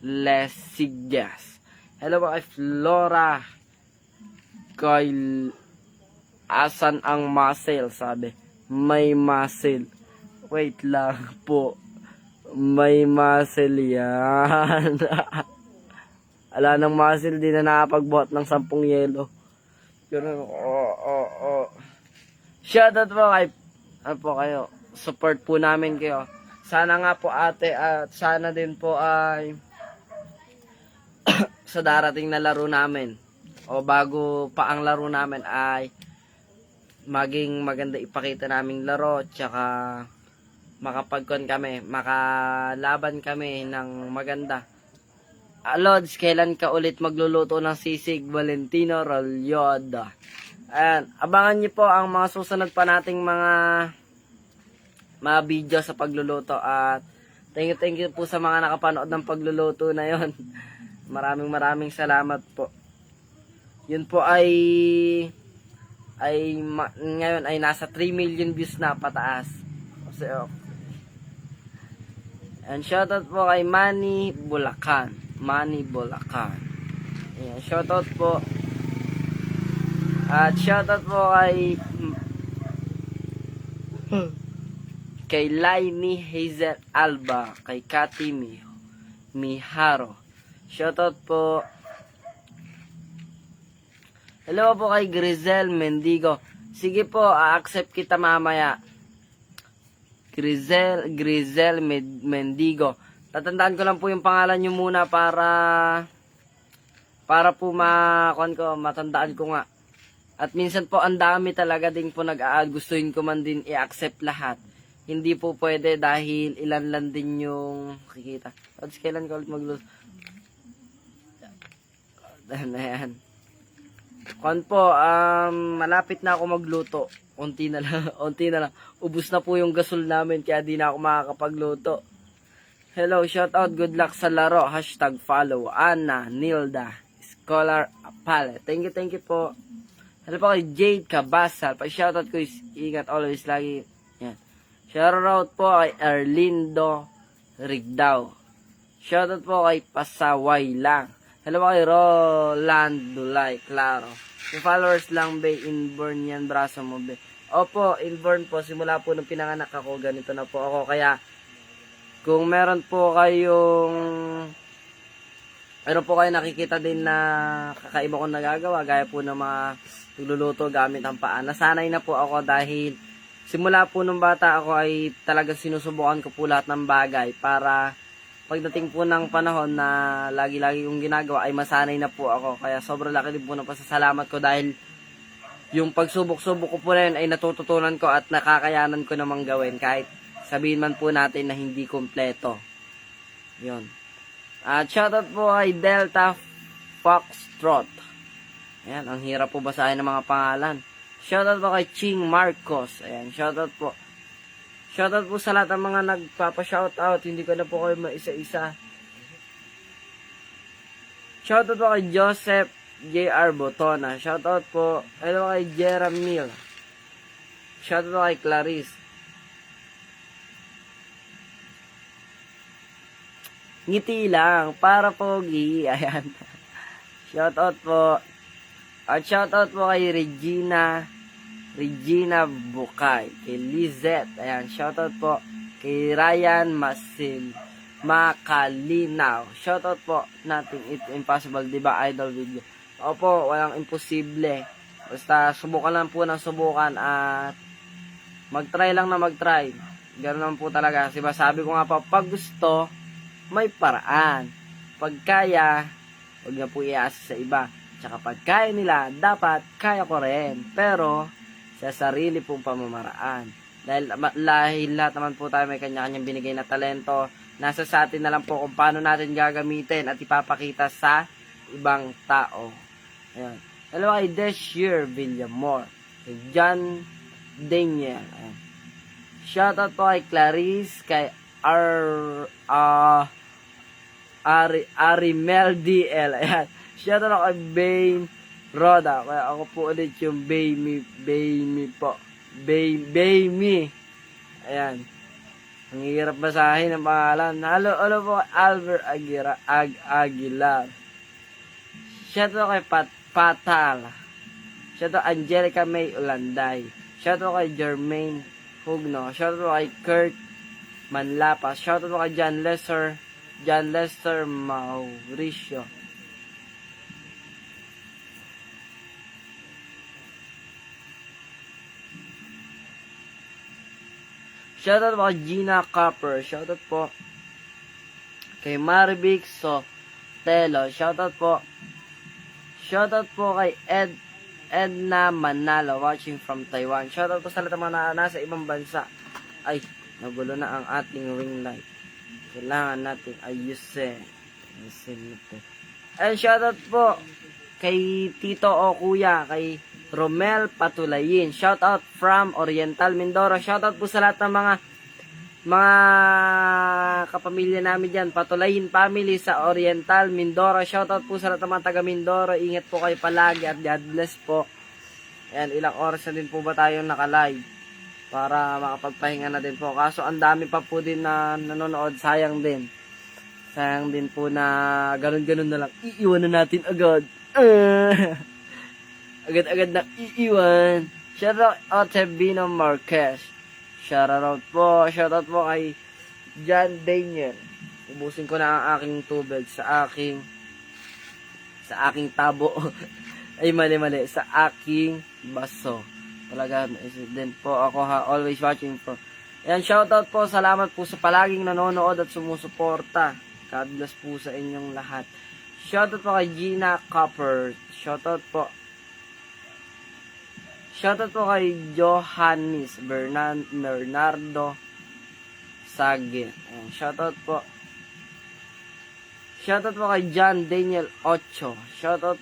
Lesigas. Hello po kay Flora, kay asan ang muscle, sabi. May muscle. Wait lang po. May muscle yan. Ala ng muscle, di na nakapagbuhat ng 10 yelo. Pero, shoutout po kay, ano po kayo, support po namin kayo. Sana nga po ate, at sana din po ay sa darating na laro namin, o bago pa ang laro namin ay maging maganda ipakita naming laro, tsaka makapagkon kami, makalaban kami ng maganda. Lods, kailan ka ulit magluluto ng sisig? Valentino Rolyoda. Ayan, abangan nyo po ang mga susunod pa nating mga video sa pagluluto. At Thank you po sa mga nakapanood ng pagluluto na yon. Maraming salamat po. Yun po ngayon ay nasa 3 million views na pataas. So, and shoutout po kay Manny Bulacan. Ayan, shoutout po. At shoutout po kay Laini Hazel Alba, kay Cathy Miharo. Shoutout po. Hello po kay Grizel Mendigo. Sige po, a-accept kita mamaya. Grizel Mendigo. Tatandaan ko lang po yung pangalan nyo muna para po matandaan ko nga. At minsan po ang dami talaga din po nag-a-add. Gustuin ko man din i-accept lahat. Hindi po pwede dahil ilan lang din yung makikita. Tapos kailan ko ulit magluto? Ayan. Malapit na ako magluto. Unti na lang. Ubus na po yung gasol namin kaya di na ako makakapagluto. Hello, shout out, good luck sa laro. #follow. Ana, Nilda, Scholar Apale. Thank you po. Hello po kay Jade Cabasal. Pa-shoutout ko is ingat always lagi. Yan. Shoutout po kay Erlindo Rigdao. Shoutout po kay Pasaway lang. Hello po kay Roland Dulay Claro. Yung followers lang be inborn yan braso mo be. Opo, inborn po. Simula po nung pinanganak ako, ganito na po ako. Kaya kung meron po kayong nakikita din na kakaiba kong nagagawa, gaya po ng mga nagluluto gamit ang paa. Nasanay na po ako dahil simula po nung bata ako ay talagang sinusubukan ko po lahat ng bagay para pagdating po ng panahon na lagi-lagi yung ginagawa ay masanay na po ako. Kaya sobrang laki din po ng pasasalamat ko dahil yung pagsubok-subok ko po na yun ay natututunan ko at nakakayanan ko namang gawin kahit sabihin man po natin na hindi kompleto. Yun. At shoutout po kay Delta Foxtrot. Ayan, ang hirap po basahin ng mga pangalan. Shoutout po kay Ching Marcos. Ayan, shoutout po. Shoutout po sa lahat ng mga nagpapa-shoutout. Hindi ko na po kayo maisa-isa. Shoutout po kay Joseph J.R. Botona. Shoutout po. Hello kay Jeremil. Shoutout po kay Clarice. Ngiti lang, para pogi. Ayan. Shoutout po. At shoutout po kay Regina Bukay. Kay Lizette. Ayan, shoutout po. Kay Ryan Makalinaw. Shoutout po. Nothing it's impossible. Diba idol video? Opo, walang imposible. Basta subukan lang po ng subukan at mag-try lang na mag-try. Ganun lang po talaga. Diba sabi ko nga po, pag gusto, may paraan. Pag kaya, huwag na po iasa sa iba. Tsaka pag kaya nila, dapat kaya ko rin. Pero, sa sarili pong pamamaraan. Dahil lahat naman po tayo may kanya-kanyang binigay na talento. Nasa sa atin na lang po kung paano natin gagamitin at ipapakita sa ibang tao. Ayan. Hello kay Deshier Villamor. Kay John Daniel. Ayan. Shoutout po kay Clarice. Kay Arimel DL. Ayan. Shoutout ako kay Bane Roda. Kaya ako po ulit yung Bayme po. Bayme. Ayan. Ang hirap basahin ang pangalan. Hello po kay Albert Aguilar. Shoutout kay Patal. Shoutout Angelica May Ulanday. Shoutout kay Jermaine Hugno. Shoutout kay Kurt Manlapas. Shoutout kay John Lester Mauricio. Shoutout po kay Gina Copper. Shoutout po kay Marvic Sotelo. Shoutout po kay Edna Manalo watching from Taiwan. Shoutout po sa lahat ng mga nasa ibang bansa. Ay, nagulo na ang ating ring light. Kailangan natin ayusin. And shoutout po kay Tito o Kuya, kay Romel Patulayin. Shoutout from Oriental Mindoro. Shoutout po sa lahat ng mga mga kapamilya namin dyan, Patulayin family sa Oriental, Mindoro. Shoutout po sa lahat ng mga taga Mindoro. Ingat po kayo palagi at God bless po. Ayan, ilang oras na din po ba tayong naka-live para makapagpahinga na din po. Kaso ang dami pa po din na nanonood, sayang din. Sayang din po na ganun-ganun na lang. Iiwan na natin agad. Agad-agad na iiwan. Shoutout kay Bino Marquez. Shoutout po kay John Daniel. Ubusin ko na ang aking tubig sa aking tabo. Ay, mali. Sa aking baso. Talaga, din po ako ha. Always watching po. Ayan, shoutout po. Salamat po sa palaging nanonood at sumusuporta. God bless po sa inyong lahat. Shoutout po kay Gina Copper. Shoutout po kay Johannes Bernardo Sage. Ayan, shoutout po kay John Daniel Ocho. Shoutout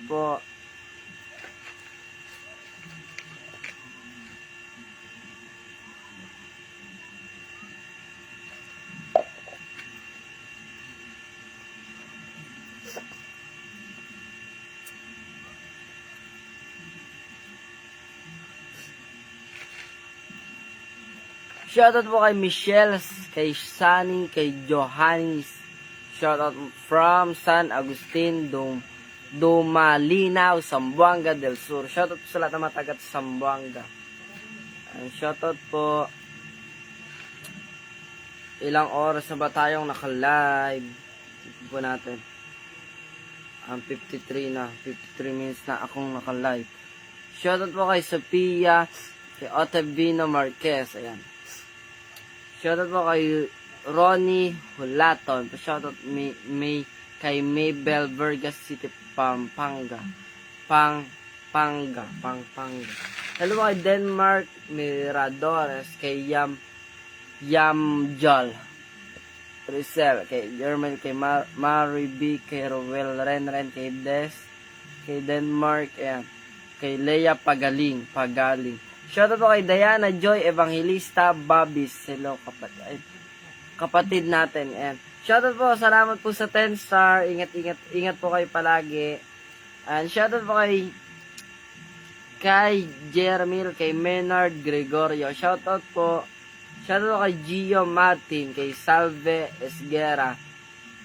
po kay Michelle, kay Sunny, kay Johannes. Shoutout from San Agustin, Dumalinaw, Zamboanga del Sur. Shoutout po sa lahat ng mga taga Zamboanga. Shoutout po. Ilang oras na ba tayong naka-live? Tignan po natin. 53 minutes na akong naka-live. Shoutout po kay Sophia, kay Otavino Marquez. Ayan. Shoutout po kay Ronnie Hulaton. Shoutout kay Maybel Vergas City, Pampanga. Pampanga. Hello po kay Denmark Miradores, kay Yamjol Rizal, kay German, kay Mary B, kay Rowel Renren, kay Des, kay Denmark, ayan, kay Leia Pagaling. Shoutout po kay Diana Joy Evangelista Babis. Hello kapatid natin. Ayan. Shoutout po, salamat po sa 10 star. Ingat po kayo palagi. And shoutout po kay Jeremil, kay Menard Gregorio. Shoutout po kay Gio Martin, kay Salve Esguera,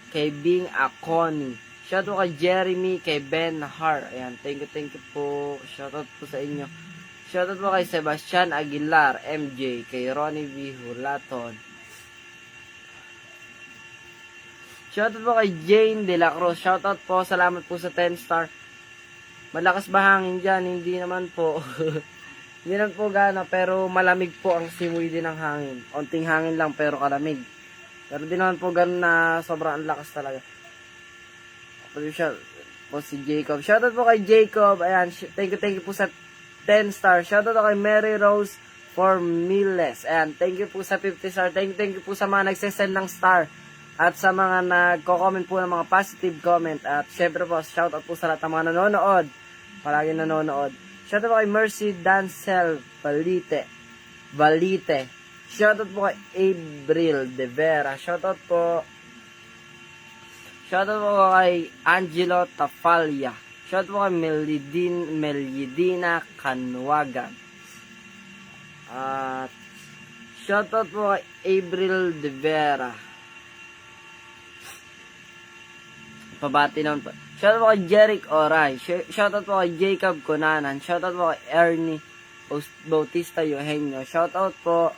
kay Bing Aconi. Shoutout kay Jeremy, kay Ben Har. Ayan, thank you po. Shoutout po sa inyo. Shoutout po kay Sebastian Aguilar, MJ, kay Ronnie V. Hulaton. Shoutout po kay Jane De La Cruz. Shoutout po, salamat po sa 10 star. Malakas ba hangin dyan? Hindi naman po. Hindi naman po gana, pero malamig po ang simoy din ng hangin. Onting hangin lang, pero kalamig. Pero di naman po ganun na sobrang lakas talaga. Po si Jacob. Shoutout po kay Jacob. Ayan, thank you po sa 10 star. Shoutout kay Mary Rose Formiles. Ayan, thank you po sa 50 star. Thank you po sa mga nagsesend ng star. At sa mga nagko-comment po ng mga positive comment. At syempre po, shoutout po sa lahat ng mga nanonood. Palagi nanonood. Shoutout po kay Mercy Dancel Valite. Shoutout po kay Abril De Vera. Shoutout po kay Angelo Tafalia. Shoutout po kay Melidina Canwagan. At shoutout po kay Abril De Vera. Pabati naman po. Shoutout po kay Jeric Oray. Shoutout po kay Jacob Conanan. Shoutout po kay Ernie Bautista Eugenio. Shoutout po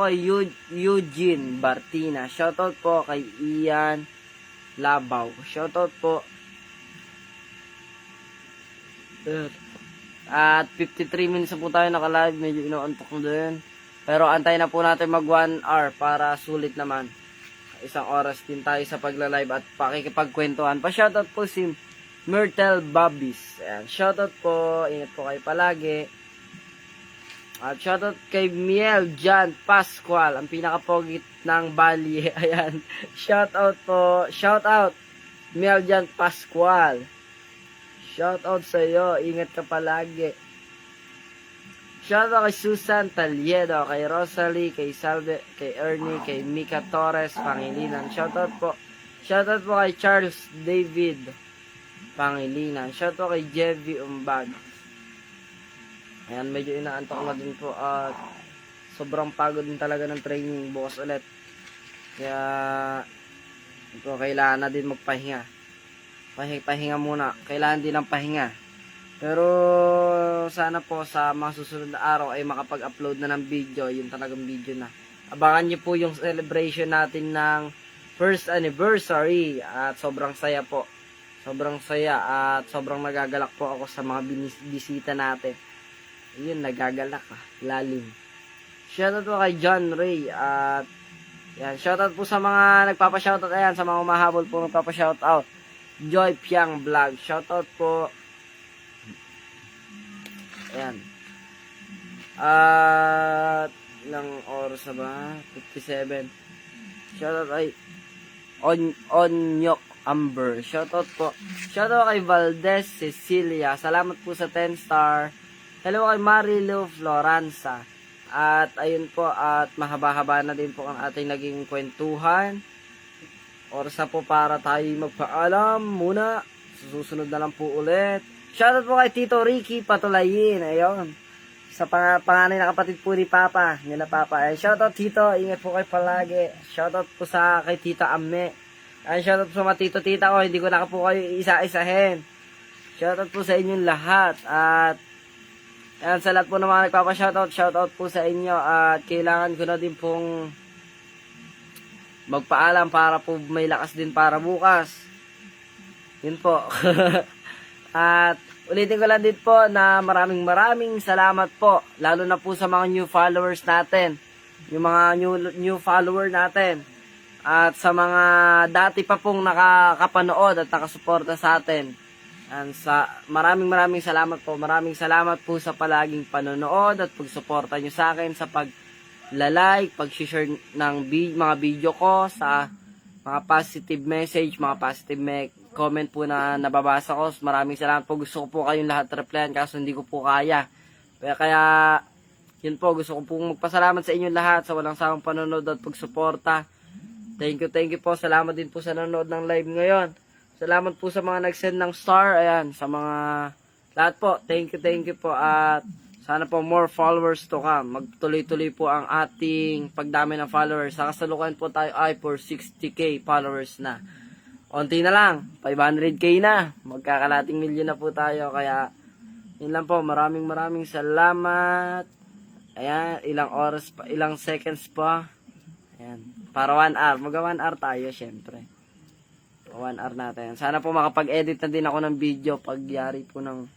kay Eugene Bartina. Shoutout po kay Ian Labaw. Shoutout po. At 53 minutes na po tayo naka-live. Medyo inaantok na din. Pero antay na po natin mag 1 hour para sulit naman. Isang oras din tayo sa pagla-live at pakikipagkwentuhan. Pa-shoutout po si Myrtle Babis. Ayan, shoutout po. Ingat po kayo palagi. At shoutout kay Miel Jan Pascual, ang pinakapogit ng Bali. Ayan, shoutout po. Shoutout Miel Jan Pascual. Shoutout sa iyo. Ingat ka palagi. Shoutout kay Susan Taliedo, kay Rosalie, kay Salve, kay Ernie, kay Mika Torres, Pangilinan. Shoutout po kay Charles David Pangilinan. Shoutout kay Jevy Umbag. Ayan, medyo inaantok na din po at sobrang pagod din talaga ng training bukas ulit. Kaya ito, kailangan na din magpahinga. Pahinga muna. Kailangan din ng pahinga. Pero sana po sa mga susunod na araw ay makapag-upload na ng video. Yung talagang video na. Abangan nyo po yung celebration natin ng first anniversary. At sobrang saya po. Sobrang saya at sobrang nagagalak po ako sa mga bisita natin. Yun, nagagalak lalim. Shoutout po kay John Ray. At yan, shoutout po sa mga nagpapa-shoutout. Ayan, sa mga umahabol po nagpapa-shoutout. Joy Piang Vlog. Shoutout po. Ayan. At ilang oras na ba? 57. Shoutout ay Onyok Amber. Shoutout po. Shoutout kay Valdez Cecilia. Salamat po sa 10 star. Hello kay Marilu Floranza. At ayun po, at mahaba-haba na din po ang ating naging kwentuhan. Oras na po para tayo magpaalam muna. Susunod na lang po ulit. Shoutout po kay Tito Ricky Patulayin. Ayun. Sa panganay na kapatid po ni Papa. Nila Papa. Ay, shoutout Tito. Ingat po kayo palagi. Shoutout po sa kay Tita Amme. Ay, shoutout po sa mga tito-tita ko. Hindi ko na po kayo isa-isahin. Shoutout po sa inyong lahat. At ayan, sa lahat po ng mga nagpapa-shoutout. Shoutout po sa inyo. At kailangan ko na din pong magpaalam para po may lakas din para bukas. Yun po. At ulitin ko lang din po na maraming salamat po. Lalo na po sa mga new followers natin. Yung mga new follower natin. At sa mga dati pa pong nakakapanood at nakasuporta sa atin. And maraming salamat po. Maraming salamat po sa palaging panonood at pagsuporta nyo sa akin sa pag-like, pag-share ng mga video ko sa mga positive message, mga positive comment po na nababasa ko. Maraming salamat po. Gusto ko po kayong lahat replyan kaso hindi ko po kaya. Kaya yun po, gusto ko po magpasalamat sa inyo lahat sa walang sawang panonood at pagsuporta. Thank you po. Salamat din po sa nanonood ng live ngayon. Salamat po sa mga nag-send ng star. Ayan, sa mga lahat po. Thank you po. At sana po more followers to come. Magtuloy-tuloy po ang ating pagdami ng followers. Sa kasalukuyan po tayo ay for 60k followers na. Unti na lang. 500k na. Magkakalating milyon na po tayo. Kaya yun lang po. Maraming salamat. Ayan, ilang oras pa, ilang seconds pa. Ayan, para 1 hour. Mag 1 hour tayo syempre. 1 hour natin. Sana po makapag-edit na din ako ng video pagyari po ng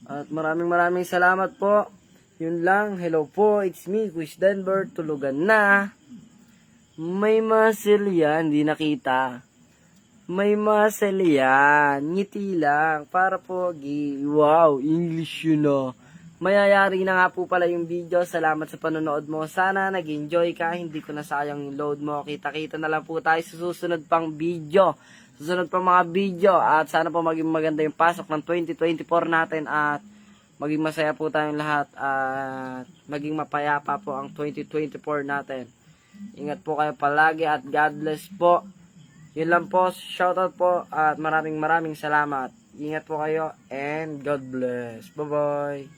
at maraming salamat po. Yun lang. Hello po. It's me, Quiz Denver. Tulugan na. May muscle yan. Hindi nakita. May muscle yan. Ngiti lang. Para pogi. Wow. English yun na. Mayayari na nga po pala yung video. Salamat sa panonood mo. Sana nag-enjoy ka. Hindi ko na sayang yung load mo. Kita-kita na lang po tayo sa susunod pang video. Susunod pang mga video. At sana po maging maganda yung pasok ng 2024 natin. At maging masaya po tayong lahat. At maging mapayapa po ang 2024 natin. Ingat po kayo palagi. At God bless po. Yun lang po. Shoutout po. At maraming salamat. Ingat po kayo. And God bless. Bye-bye.